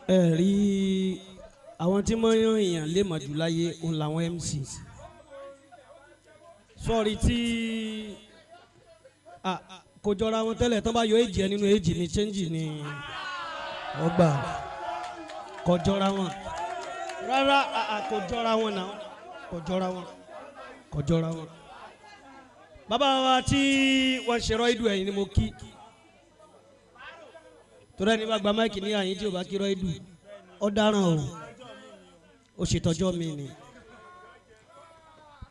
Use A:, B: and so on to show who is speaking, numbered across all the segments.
A: rí àwọn tí mo yan èèyàn lè mọ̀ jù láyé òun làwọn MC sọ́ọ̀rì tí kò jọra wọn tẹ́lẹ̀ tán bá yọ èjì ẹ nínú èjì ní chẹ́ńjì ní ọgbà kò jọra wọn rárá kò jọra wọn náà kò jọra wọn bàbá wa tí wọ́n ṣe rọ́ ìdù ẹ̀yìn ni mo kí torí ẹni bá gba máìkì ní àyín tí ò bá kí rọ́ ìdù ọ̀daràn o ṣètọ́jọ́ mi ni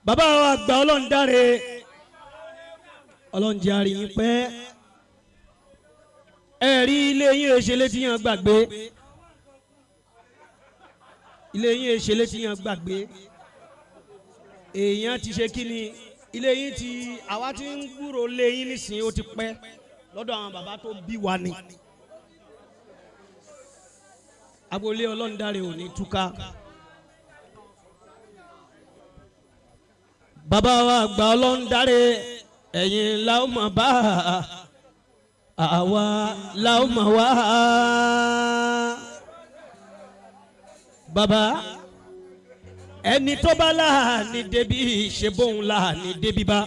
A: bàbá wa gba Ọlọ́run dáre Ọlọ́run jẹ́ àrí yín pẹ́ ẹ̀rí ilé yín èṣe létí yàn gbàgbé ilé yín èṣe létí yàn gbàgbé èèyàn ti ṣe kí ni ilé yín ti àwa ti ń gbúrò lé yín nísìnyí ó ti pẹ́ lọ́dọ̀ àwọn bàbá tó bí wa ni agboolé Ọlọ́run dáre ò ní túká bàbá wa gba Ọlọ́run dáre ẹ̀yin la ó mọ̀ bá àwa la ó mọ̀ wá bàbá ẹni tó bá láàánú débi ṣe bóun láàánú débi bá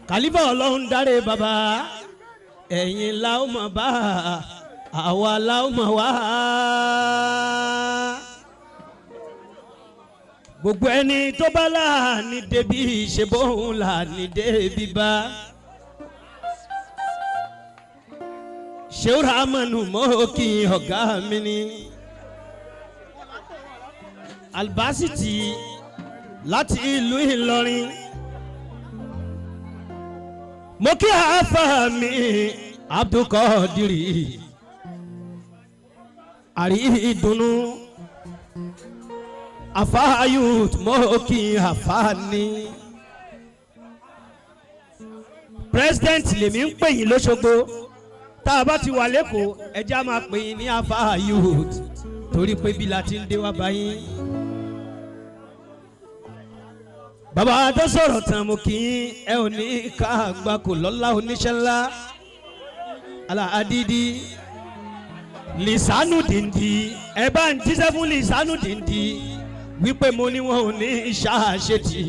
A: kàlífà Ọlọ́run dáre bàbá ẹ̀yin la ó mọ̀ bá àwa la ó mọ̀ wá. Gbogbo ẹni tó bá láàánú débi ṣe bóun láàánú débi bá. Ṣéwù Rámánù mọ́ kí ọ̀gá mi ní. Albásítì láti ìlú Ìlọrin. Mo kí àáfà mi Abdulkadiri. Àrí ìdùnnú. Àfà youth mọ́ kí àfà ní. President lèmi ń pè yín l'Óṣogbo. Tá a bá ti wà lẹ́kọ̀ọ́ ẹja máa pè yín ní àfà youth torí pé bí la ti ń dé wá báyìí. Bàbá tó sọ̀rọ̀ tán mo kì í ẹ ò ní ká àgbà kò lọ́lá oníṣẹ́ ńlá aláàdídí Lisanu Dindi ẹ bá ń jíṣẹ́ fún Lisanu Dindi wípé mo ní wọn ò ní ṣàṣetì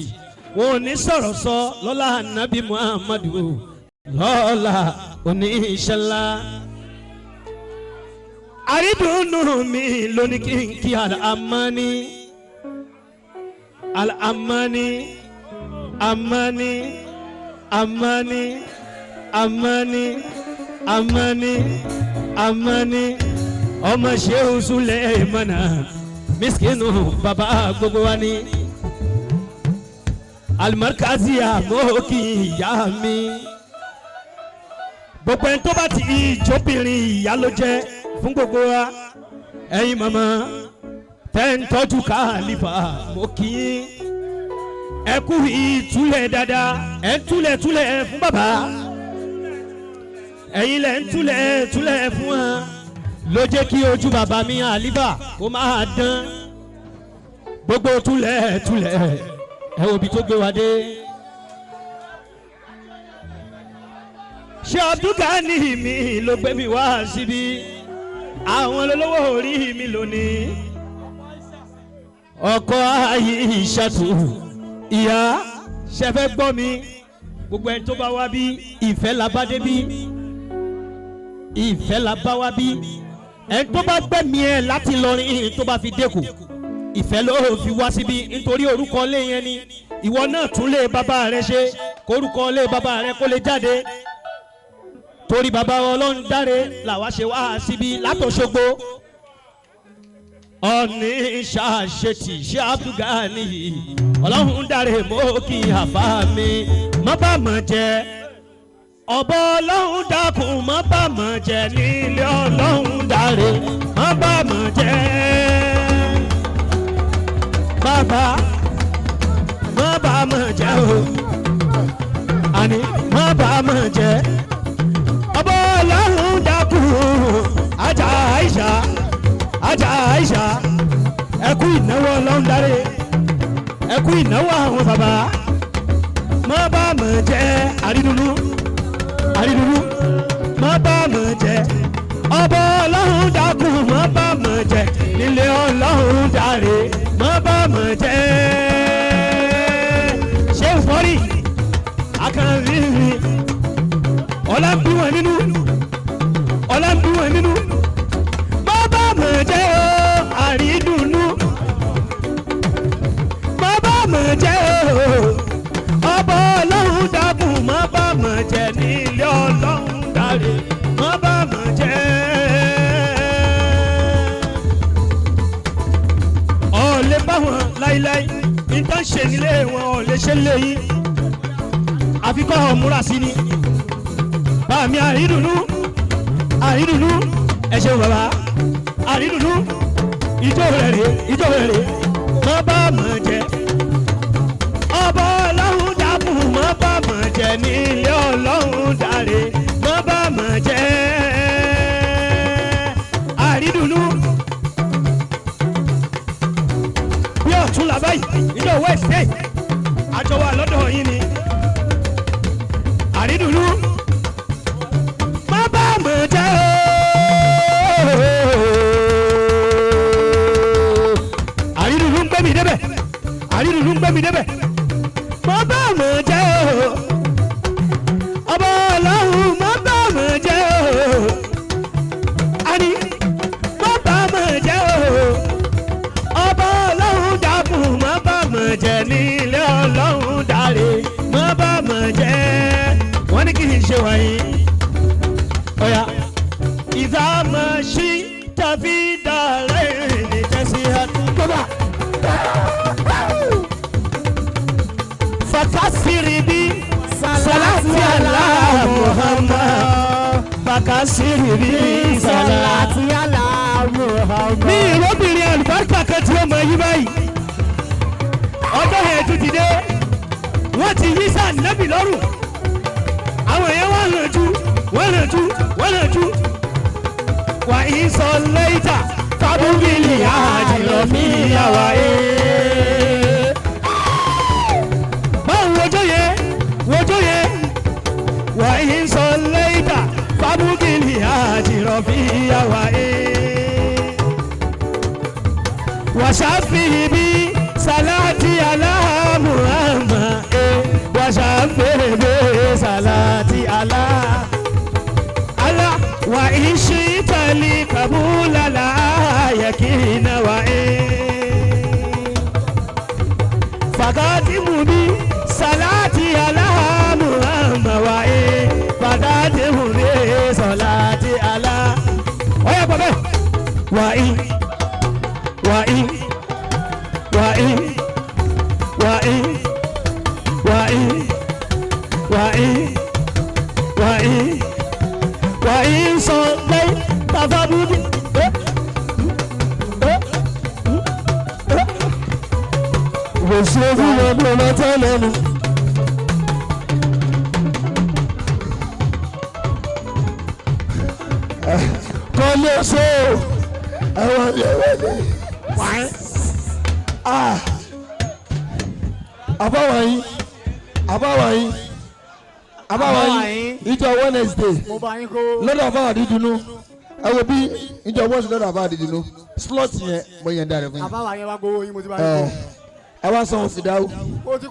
A: wọn ò ní sọ̀rọ̀ sọ lọ́lá Ànábì Muhammadu lọ́la oníṣẹ́ ńlá. Àrídùnnú mi lóní kí n kí Al-Amani Al-Amani Amani Amani Amani Amani Amani ọmọ Ṣéhù Sulemana miskinu bàbá gbogbo wa ni Al-Markazi àmókì ìyá mi. Gbogbo ẹni tó bá ti ìjóbìnrin ìyá ló jẹ́ fún gbogbo wa ẹ̀yin màmá tẹ́ ń tọ́jú Khalifa mo kí yín ẹ kú ìtúlẹ̀ dáadáa ẹ ń túlẹ̀ fún bàbá ẹ̀yin lẹ̀ ń túlẹ̀ fún wa ló jẹ́ kí ojú bàbá mi Khalifa kó máa dán gbogbo túlẹ̀ ẹ wo bí tó gbé wa dé. Ṣé Abdulgani mi ló gbé mi wá síbí àwọn olówó orí mi lónìí ọkọ Aishatu ìyá ṣẹfẹ gbọ́ mi gbogbo ẹni tó bá wá bí ìfẹ́ la bá dé bí ìfẹ́ la bá wá bí ẹni tó bá gbẹ̀mí ẹ láti lọrin tó bá fi dẹ́kù ìfẹ́ ló fi wá síbí nítorí orúkọ lé yẹn ni ìwọ náà tún lé bàbá rẹ ṣe kórúkọ lé bàbá rẹ kó lè jáde torí bàbá Ọlọ́run dáre làwa ṣe wá síbí látòṣogbo ọ̀ní ṣàṣetì ṣé Abdulgani Ọlọ́run dáre mọ́ kí àfà mi má bà mọ̀ jẹ́ ọ̀bọ Ọlọ́run dákun má bà mọ̀ jẹ́ nílé Ọlọ́run dáre má bà mọ̀ jẹ́ bàbá má bà mọ̀ jẹ́ o àní má bà mọ̀ jẹ́ ọ̀bọ Ọlọ́run dákun ajá Aisha ẹ kú ìnáwó Ọlọ́run dáre ẹ kú ìnáwó àwọn bàbá má bà mọ̀ jẹ́ àrídùnnú má bà ọba ọlọ́run dákun má bà mọ̀ jẹ́ nílé ọlọ́run dáre má bà mọ̀ jẹ́ ṣé ìfọ́rí akànrí mi ọlá ń bí wọn nínú ọlá ń bí wọn nínú má bà mọ̀ jẹ́ o àrídùnnú má bà mọ̀ jẹ́ o ọba ọlọ́run dákun má bà mọ̀ jẹ́ nílé ọlọ́run dáre má bà mọ̀ jẹ́. ọ̀lẹ́ bá wọn láíláí níta ṣe nílé wọn ọ̀lẹ́ ṣe léyìn àfikọ́ múra sí ni bàmí àrídùnnú àrídùnnú ẹ ṣeun bàbá àrídùnnú ìjọ rẹ̀ rè má bà mọ̀ jẹ́ ọba ọlọ́run dákun má bà mọ̀ jẹ́ nílé ọlọ́run dáre má bà mọ̀ jẹ́ àrídùnnú bí ọ̀tún làbá yìí nínú Wednesday àjọ wa lọ́dọ̀ yín ni àrídùnnú má bà mọ̀ jẹ́ àrídùnnú ń gbé mi débẹ̀ àrídùnnú ń gbé mi débẹ̀ má bà mọ̀ jẹ́ ọba ọlọ́run má bà mọ̀ jẹ́ àní má bà mọ̀ jẹ́ ọba ọlọ́run dákun má bà mọ̀ jẹ́ nílé ọlọ́run dáre má bà mọ̀ jẹ́ wọ́n ní kí n ṣe wáyé ọ̀yà ìdámọ̀ sí tàbí dàrẹ́ ní tẹ̀sí àtúntò. fakasiri bi salati ala Muhammad fakasiri bi salati ala Muhammad. mi ìrọ́bìnrin àlùbáríkà kan tí ó mọ yí báyìí ọjọ́ yẹn tún ti dé wọ́n ti yí sáà nábì lọ́rùn àwọn èèyàn wọ́n ràn jú wà í sọ lẹ́yìntà fábúbìlì àjìlọ mi àwà ẹ̀. báwo wojó yẹ wà í sọ lẹ́yìntà fábúbìlì àjìlọ mi àwà ẹ̀. wàṣàfihì bí salati ala Muhammad wàṣàfihì bí salati ala wa ishita li kabula la yakina wa fagadimu bi salati ala Muhammad wa fagadimu bi salati ala oya baba wa in so lay tafabudi wo se fu lo lo telenu ko le so awon lewe abawayin ìjọ Wednesday lọ́dọ̀ àbá àdídùnú ẹ wo bí ìjọ Wednesday lọ́dọ̀ àbá àdídùnú slot yẹn mo yẹn dára fún yín.
B: àbáwá yẹn wá gbowó yín mo ti bá yín kó.
A: ẹ wá sanwó fìdáwó.
B: o ti